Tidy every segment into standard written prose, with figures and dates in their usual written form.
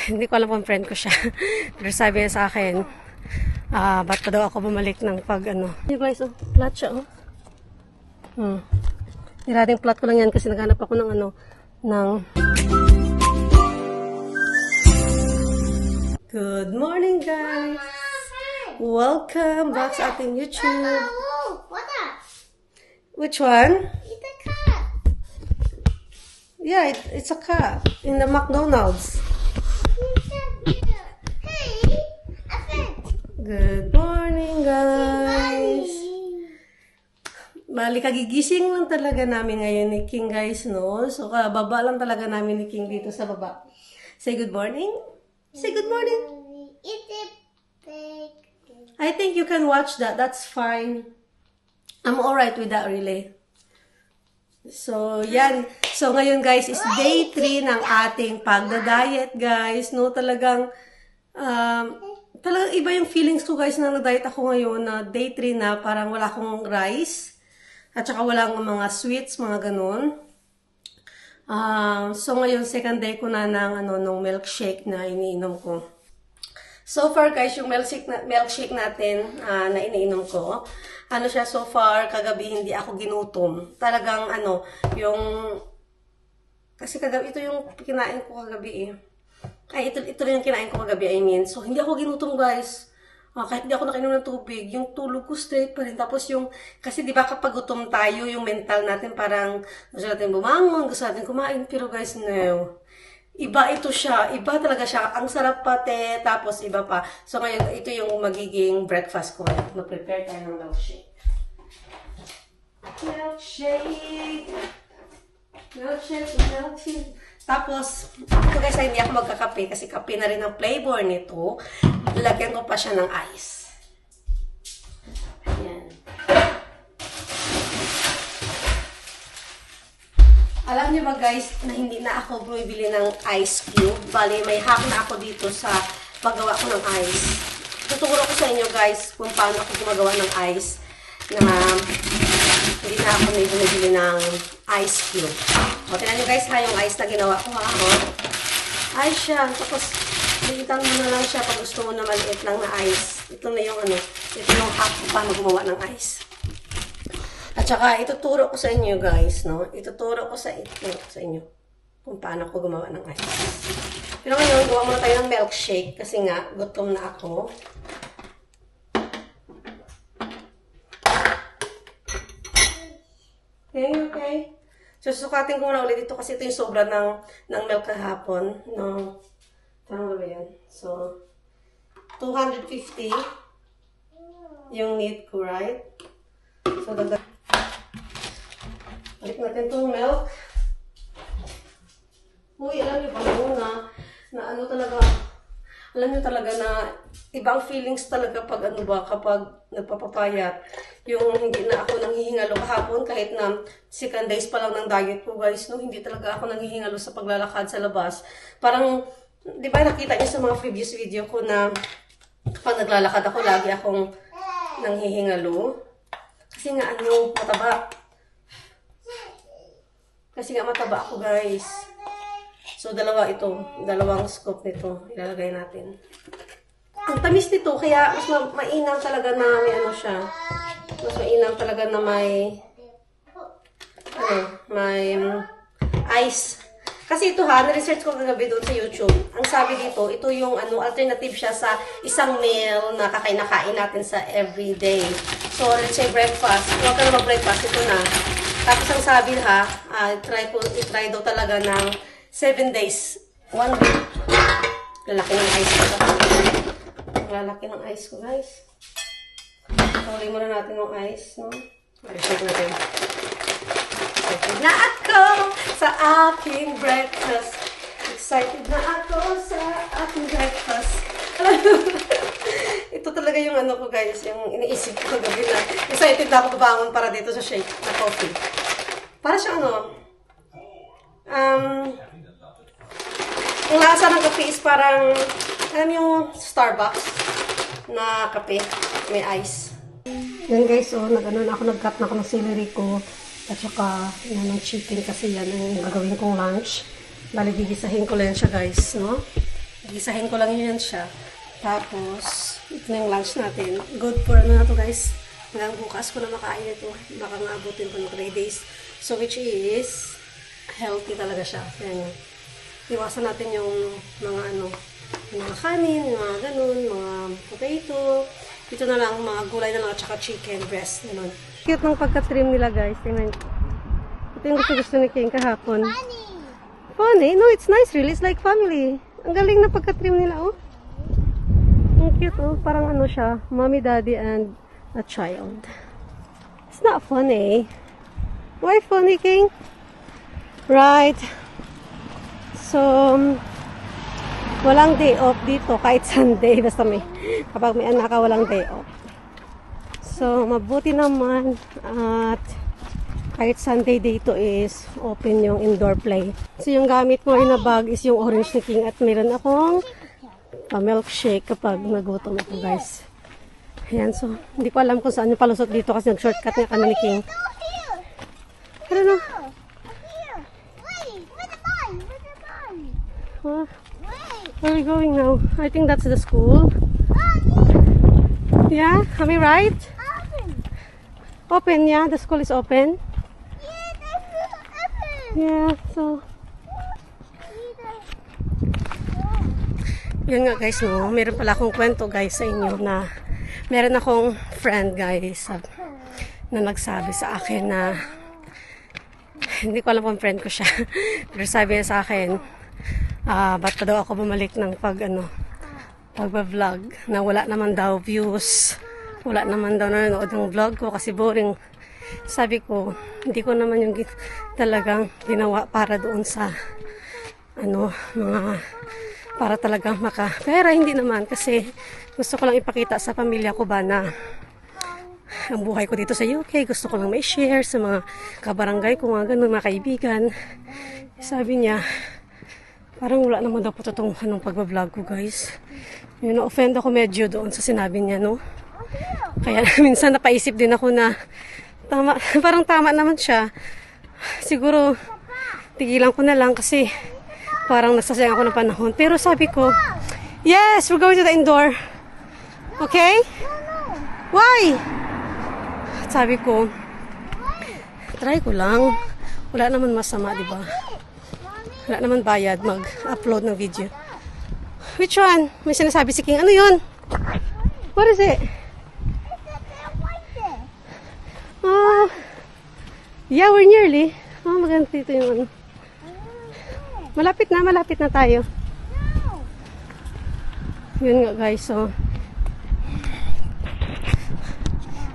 Hindi ko alam kung friend ko siya. Pero sabi niya sa akin, ba't pa daw ako bumalik ng pag ano. Hey guys, oh, flat siya, oh. Nirading flat ko lang yan kasi naghanap ako ng ano, ng... Good morning, guys! Welcome back sa ating YouTube. What that? Which one? It's a cat. Yeah, it's a cat in the McDonald's. Hey, a friend. Good morning, guys! Bali, kagigising lang talaga namin ngayon ni King, guys, no? So, baba lang talaga namin ni King dito sa baba. Say good morning. Say good morning. It's a big. I think you can watch that. That's fine. I'm alright with that, really. So, yan. So, ngayon, guys, is day 3 ng ating pagda-diet, guys. No, talagang iba yung feelings ko, guys, na nag-diet ako ngayon na day 3 na parang wala akong rice. At saka walang mga sweets, mga ganun. So, ngayon, second day ko na ng nung milkshake na iniinom ko. So far, guys, yung milkshake natin na iniinom ko, siya, so far, kagabi hindi ako ginutom. Talagang, kasi kagabi, ito yung kinain ko kagabi eh. Ay, ito rin yung kinain ko kagabi, I mean. So, hindi ako ginutom, guys. Kahit hindi ako nakainom ng tubig, yung tulog ko straight pa rin. Tapos kasi di ba kapag gutom tayo, yung mental natin parang gusto natin bumangon, gusto natin kumain. Pero guys, no. Iba ito siya. Iba talaga siya. Ang sarap pati. Tapos iba pa. So ngayon, ito yung magiging breakfast ko. Mag-prepare tayo ng milkshake. Milkshake. Tapos, ito guys, hindi ako magkakape kasi kape na rin ang flavor nito. Lagyan ko pa siya ng ice. Ayan. Alam niyo ba guys, na hindi na ako bumibili ng ice cube. Bali, may hack na ako dito sa paggawa ko ng ice. Tuturo ko sa inyo guys kung paano ako gumagawa ng ice na hindi na ako may bumibili ng ice cube. O, tingnan nyo guys ha, yung ice na ginawa ko ha. O, ice siya. Tapos, liitan mo na lang siya pag gusto mo na maliit lang na ice. Ito na yung ito yung hack kung paano gumawa ng ice. At saka, ituturo ko sa inyo guys, no? Ituturo ko sa inyo kung paano ko gumawa ng ice. Pero ngayon, gawa muna tayo ng milkshake kasi nga, gutom na ako. Okay. So, susukatin ko muna ulit ito kasi ito yung sobra ng milk kahapon. No? Tama ba yan? So, 250 yung need ko, right? So, balik natin itong milk. Uy, alam niyo ba na talaga, alam niyo talaga na ibang feelings talaga pag kapag nagpapapayat. Yung hindi na ako nanghihingalo kahapon kahit na second days pa lang ng diet ko guys, no, hindi talaga ako nanghihingalo sa paglalakad sa labas. Parang, di ba nakita niyo sa mga previous video ko na kapag naglalakad ako, lagi akong nanghihingalo. Kasi nga mataba. Kasi nga mataba ako guys. So, dalawang scoop nito, ilalagay natin. Ang tamis nito, kaya mas mainam talaga na may siya. Mas mainam talaga na may ice. Kasi ito na-research ko kagabi doon sa YouTube. Ang sabi dito, ito yung alternative siya sa isang meal na kakain natin sa everyday. So, let's say breakfast. Huwag ka na mag-breakfast, ito na. Tapos ang sabi i-try daw talaga ng 7 days. 1 week. Lalaki ng ice ko. Lalaki ng ice ko, guys. Tuloy muna natin yung ice, no? Reset natin. Excited na ako sa aking breakfast. Excited na ako sa aking breakfast. Ito talaga yung ko, guys. Yung iniisip ko kagabi na. Excited na ako babangon para dito sa shake na coffee. Para siyang yung lasa ng kape is parang, alam yung Starbucks na kape, may ice. Yan guys, nag-cut na ako ng celery ko. At saka, yan ang chicken kasi yan ang gagawin kong lunch. Bali, gigisahin ko lang siya, guys, no? Gigisahin ko lang yan siya. Tapos, ito na yung lunch natin. Good for ano na to, guys. Hanggang bukas ko na makain ito. Baka maabutin ko ng 3 days. So, which is, healthy talaga siya. Yan yun. Iwasan natin yung mga ano, yung mga kanin, yung mga ganun, mga potato. Ito na lang, mga gulay na lang at saka chicken breast. Ganun. Cute ng pagka-trim nila, guys. Tingnan. Ito yung gusto ni King kahapon. Funny? No, it's nice really. It's like family. Ang galing na pagka-trim nila, oh. Ang cute, oh. Parang ano siya, mommy, daddy, and a child. It's not funny. Why funny, King? Right. So, walang day off dito kahit Sunday. Basta kapag may anak ka, walang day off. So, mabuti naman at kahit Sunday dito is open yung indoor play. So, yung gamit ko na bag is yung orange ni King at meron akong milkshake kapag nagutom ako, guys. Ayan, so, hindi ko alam kung saan yung palusot dito kasi nag-shortcut nga kami ni King. I don't know. Where are we going now? I think that's the school. Yeah, am I right? Open, yeah. The school is open. Yeah, so. Yun nga, guys, no. Meron pala akong kwento, guys, sa inyo na meron akong friend, guys, na nagsabi sa akin na hindi ko alam kung friend ko siya. Pero sabi niya sa akin, ba't pa daw ako bumalik ng pagba-vlog na wala naman daw views, wala naman daw nanonood ng vlog ko kasi boring. Sabi ko, hindi ko naman yung talagang ginawa para doon sa mga para talagang pera, hindi naman kasi gusto ko lang ipakita sa pamilya ko ba na ang buhay ko dito sa UK, gusto ko lang may share sa mga kabarangay ko, mga ganun, mga kaibigan. Sabi niya, parang wala naman daw po totoong pagbablog ko, guys. Yun, na-offend ako medyo doon sa sinabi niya, no? Kaya minsan napaisip din ako na parang tama naman siya. Siguro, tigilan ko na lang kasi parang nagsasayang ako ng panahon. Pero sabi ko, yes, we're going to the indoor. Okay? Why? Sabi ko, try ko lang. Wala naman masama, di ba? Wala naman bayad mag-upload ng video. Which one? May sinasabi si King. Ano yun? What is it? Oh, yeah, we're nearly. Oh, maganda dito yung ano. Malapit na tayo. Yun nga, guys, so.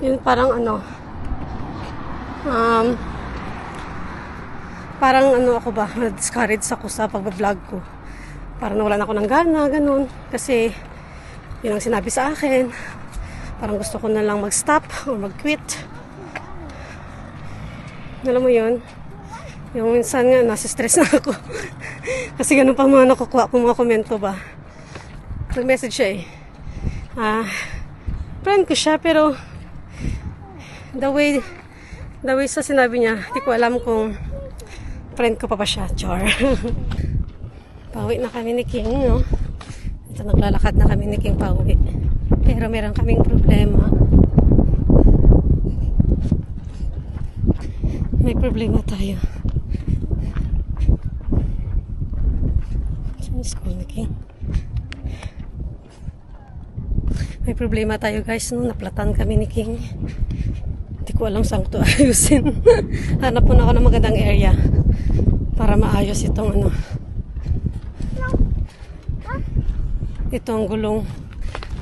Yun parang parang ako ba, na-discourage ako sa pag-vlog ko. Parang nawalan ako ng gana, ganun. Kasi, yun ang sinabi sa akin. Parang gusto ko na lang mag-stop or mag-quit. Alam mo yun? Yung minsan nga, nasa-stress na ako. Kasi ganun pa mga nakukuha kong mga komento ba. Nag-message siya friend ko siya, pero the way sa sinabi niya, hindi ko alam kung friend ko pa siya, char. Pauwi na kami ni King, no? Ito, naglalakad na kami ni King pauwi. Pero meron kaming problema. May problema tayo. Saan school ni King? May problema tayo, guys, no? Naplatan kami ni King. Hindi ko alam saan ito ayusin. Hanap muna ako ng magandang area para maayos itong itong gulong.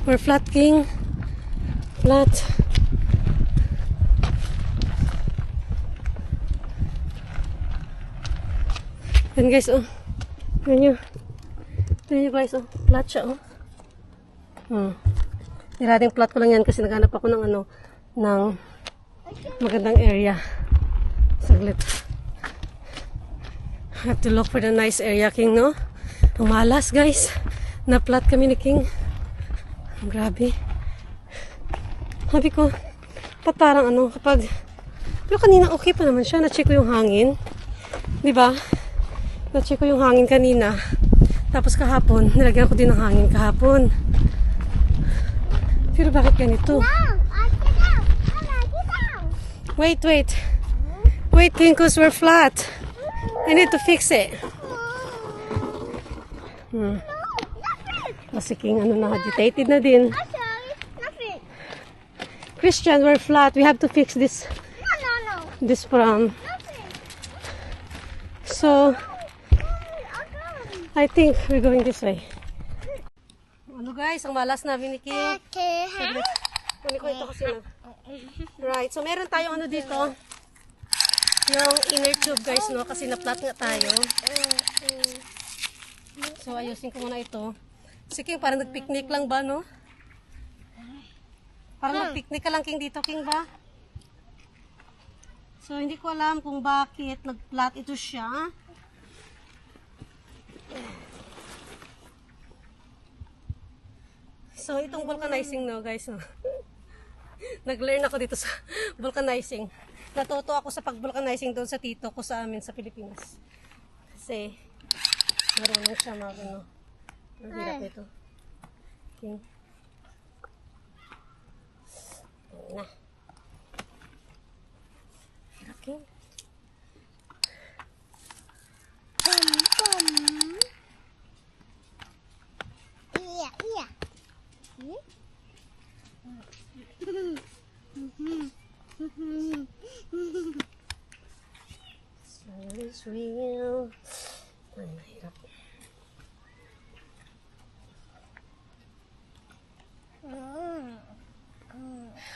We're flat, King. Flat. Yan, guys, oh. Yan nyo, guys, oh. Flat siya, oh. Nirading flat ko lang yan kasi naghanap ako ng ng magandang area. Saglit. I have to look for the nice area, King, no? Ang malas, guys. Na-flat kami ni King. Grabe. Sabi ko, parang kapag... Pero kanina okay pa naman siya. Na-check ko yung hangin. Diba? Na-check ko yung hangin kanina. Tapos kahapon, nilagyan ko din ng hangin kahapon. Pero bakit ganito? No, I get out. Mama, get out. Wait. Wait, King, cause we're flat. I need to fix it. Kasi King, ano na, agitated na din. I'm sorry. Nothing. Christian, we're flat. We have to fix this No. this from. Nothing. So, Okay. I think we're going this way. Ano guys, ang malas namin ni King. Okay. Saglit. Kunin ko ito kasi na. Right, so meron tayong ano dito. Yung inner tube guys, no? Kasi na-flat nga tayo. So, ayusin ko muna ito. Si King, parang nag-picnic lang ba, no? Parang nag-picnic ka lang, King, dito, King, ba? So, hindi ko alam kung bakit nag-flat ito siya. So, itong vulcanizing, no, guys, no? Nag-learn ako dito sa vulcanizing. Natuto ako sa pag-vulcanizing doon sa tito ko sa amin sa Pilipinas. Kasi, marunong siya mag, ano, ang hirap nito. Okay. Ayan na. Hirap, King. Yeah. Soul is real. Ay, mahirap.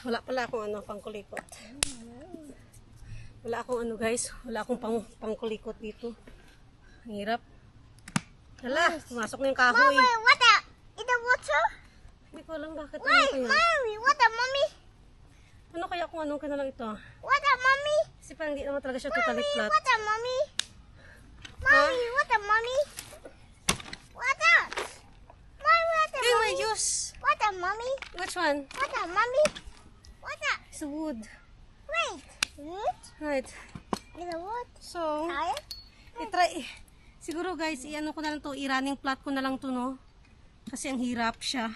Wala pala akong ano, pangkulikot. Wala akong ano guys, wala akong pangkulikot dito. Ang hirap. Hala, pumasok na yung kahoy. Mommy, what the? In the water? Hindi ko alam bakit ano Wait, kaya. mommy, what the, mommy? Ano kaya kung anong kanalang ito? What the, mommy? Kasi parang hindi naman talaga siya totally Mommy, flat. what the, mommy? Mommy, what the, mommy? What the? Mommy, what the, Hey, my mommy? juice! What the, mommy? Which one? What the, mommy? What the? It's the wood. Wait. What? Right. In the wood? So, Tired? i-try. Siguro guys, i-ano ko na lang to, i-running flat ko na lang to, no? Kasi ang hirap siya.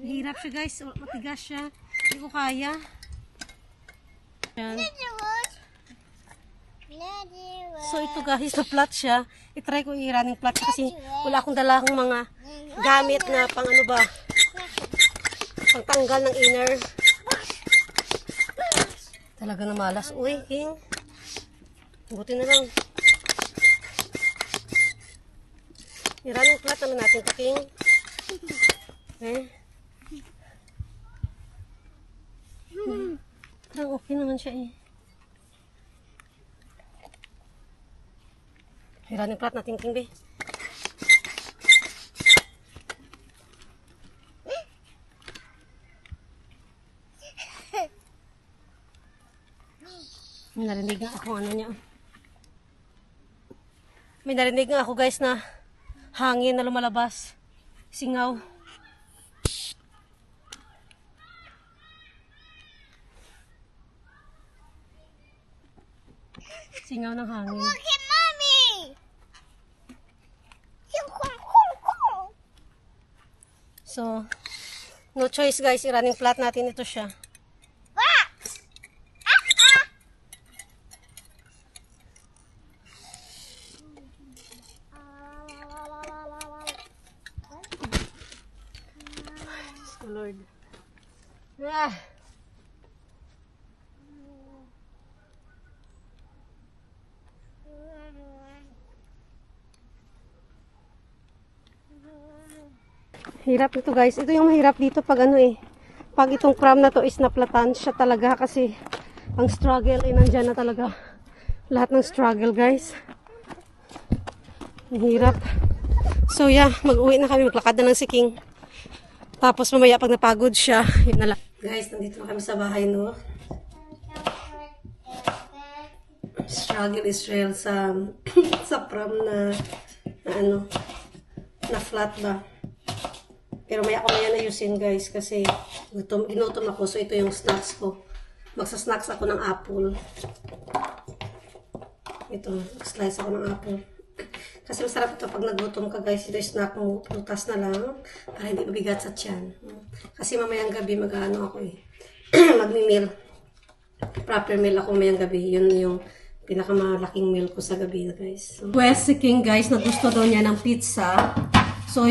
Hirap siya guys, matigas siya. Hindi ko kaya. Yan. In the wood? In the wood. So ito guys, na flat siya. I-try ko i-running flat siya kasi wala akong dalahang mga gamit na pang ano ba, pang tanggal ng inner. Talaga na malas. Uy, King. Buti na lang. I-running flat naman natin ito, King. Okay. Parang okay naman siya eh. I-running flat natin, King, be. May narinig nga ako ano niya. May narinig nga ako guys na hangin na lumalabas. Singaw. Singaw ng hangin. Look at mommy! So, no choice guys. I-running flat natin ito siya. Oh Lord. Ah. Hirap ito guys. Ito yung mahirap dito pag ano eh. Pag itong pram na to is naplatan siya talaga kasi ang struggle ay nandyan na talaga. Lahat ng struggle guys. Ang hirap. So yeah, mag-uwi na kami. Maglakad na lang si King. Tapos mamaya pag napagod siya, yun na lang. Guys, nandito na kami sa bahay, no? Struggle is real sa sa pram na ano, na flat ba. Pero maya na ayusin guys kasi ginutom ako. So ito yung snacks ko. Magsa-snacks ako ng apple. ito. Slice ako ng apple. Kasi masarap ito pag nagutom ka guys. Ito snack mo, prutas na lang. Para hindi mabigat sa tiyan. Kasi mamayang gabi mag-ano ako eh. Magmi-meal. Proper meal ako mamayang gabi. Yun yung pinakamalaking meal ko sa gabi guys. So, Wes si King guys, na gusto daw niya ng pizza. So,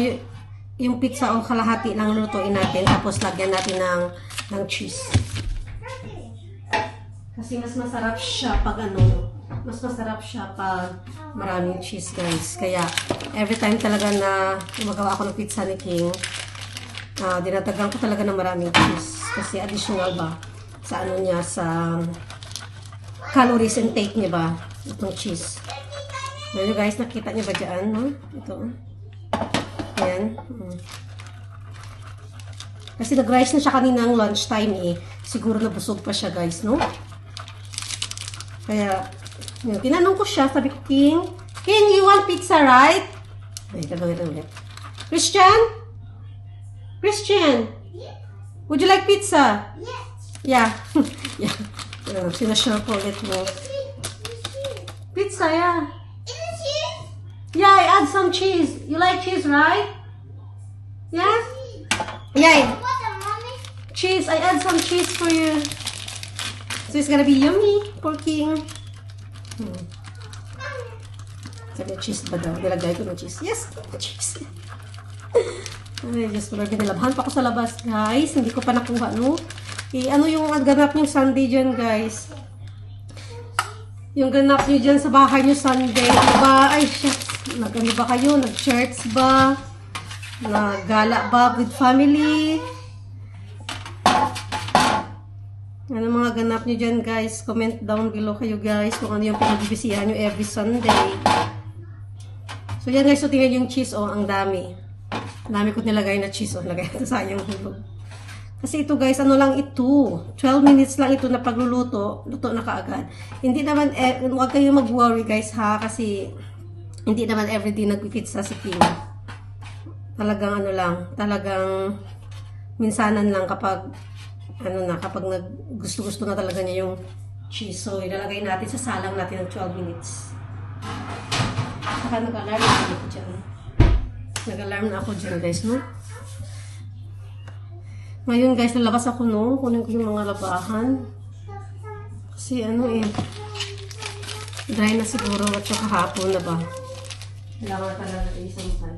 yung pizza o kalahati lang lutuin natin. Tapos lagyan natin ng cheese. Kasi mas masarap siya pag mas masarap siya pag maraming cheese guys. Kaya every time talaga na gumagawa ako ng pizza ni King, dinadagan ko talaga ng maraming cheese. Kasi additional ba sa ano niya, sa calories intake niya ba, itong cheese. Ayan guys, nakita niyo ba dyan? No? Ito. Ayan. Kasi nag-rice na siya kaninang lunchtime eh. Siguro nabusog pa siya guys, no? Kaya, yun, tinanong ko siya, sabi ko, King, you want pizza, right? Ay, ulit. Christian? Would you like pizza? Yeah. Yeah. Sinashare ko ulit mo. Pizza, yeah. Yeah, I add some cheese. You like cheese, right? Yeah? Yeah. Cheese, I add some cheese for you. So it's gonna be yummy for King. Sabi, cheese ba daw? Nilagay ko ng cheese. Yes, cheese. Ay, Diyos ko, binilabhan pa ako sa labas, guys. Hindi ko pa nakuha, no? Ano yung ganap nyo Sunday dyan, guys? Yung ganap nyo dyan sa bahay nyo Sunday, diba? Ay, shucks. Nag-ano ba kayo? Nag-church ba? Nag-gala ba with family? Ano mga ganap nyo dyan, guys? Comment down below kayo, guys, kung ano yung pinagbibisihan nyo every Sunday. So, yan, guys. So, tingnan yung cheese, oh. Ang dami. Ang dami ko nilagay na cheese, oh. Lagay ito, sayang hulog. Kasi ito, guys, ano lang ito. 12 minutes lang ito na pagluluto. Luto na kaagad. Hindi naman, huwag kayong mag-worry, guys, ha? Kasi, hindi naman everyday nagpipizza si King. Talagang, ano lang. Talagang, minsanan lang kapag kapag gusto-gusto na talaga niya yung cheese. So, ilalagay natin sa salang natin ng 12 minutes. Saka nag-alarm na ako dyan. Nag-alarm na ako dyan, guys, no? Ngayon, guys, lalabas ako, no? Kunin ko yung mga labahan. Kasi, dry na siguro at saka hapon na ba? Kailangan talaga isang tayo.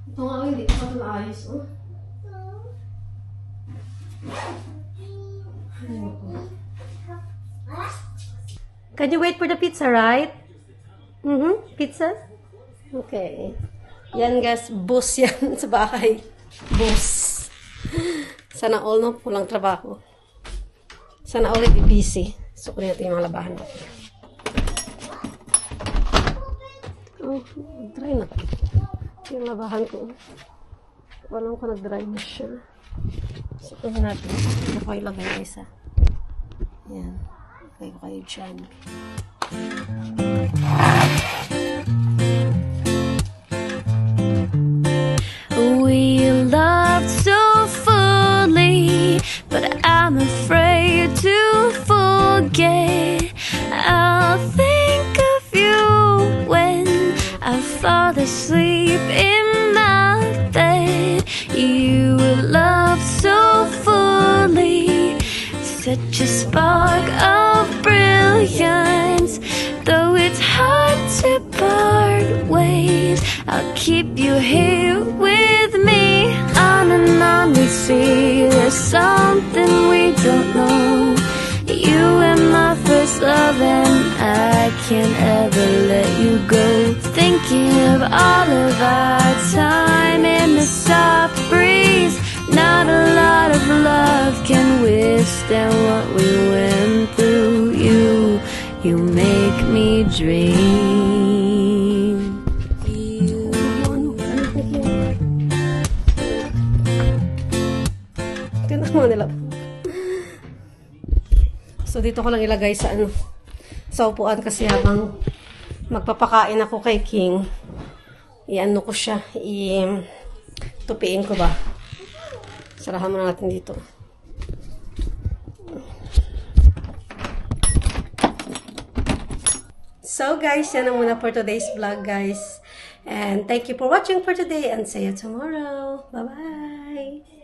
Ito nga, hindi ko pa ito naayos, oh. Can you wait for the pizza, right? Pizza? Okay. Yan guys, boss yan sa bahay. Boss. Sana all, no? Pulang trabaho. Sana all ay busy. So, kunin natin yung mga labahan natin. Oh, dry na. Yung labahan ko. Walang ko nag-dry na siya. So, kunin natin. Ito ko ilagay na isa. Yan. Ilagay ko kayo dyan. We loved so fully, but I'm afraid to forget. I'll think of you when I fall asleep in my bed. You loved so fully, such a spark of brilliance. Though it's hard to part ways, I'll keep you here with me. On and on we see there's something we don't know. You were my first love and I can't ever let you go. Thinking of all of our time in the soft breeze. Not a lot of love can withstand what we went through. You make me dream. Ganda mo nila. So, dito ko lang ilagay sa sa upuan kasi habang magpapakain ako kay King, i-ano ko siya, tupiin ko ba. Sarahan muna natin dito. So guys, yan na muna for today's vlog guys. And thank you for watching for today and see you tomorrow. Bye-bye!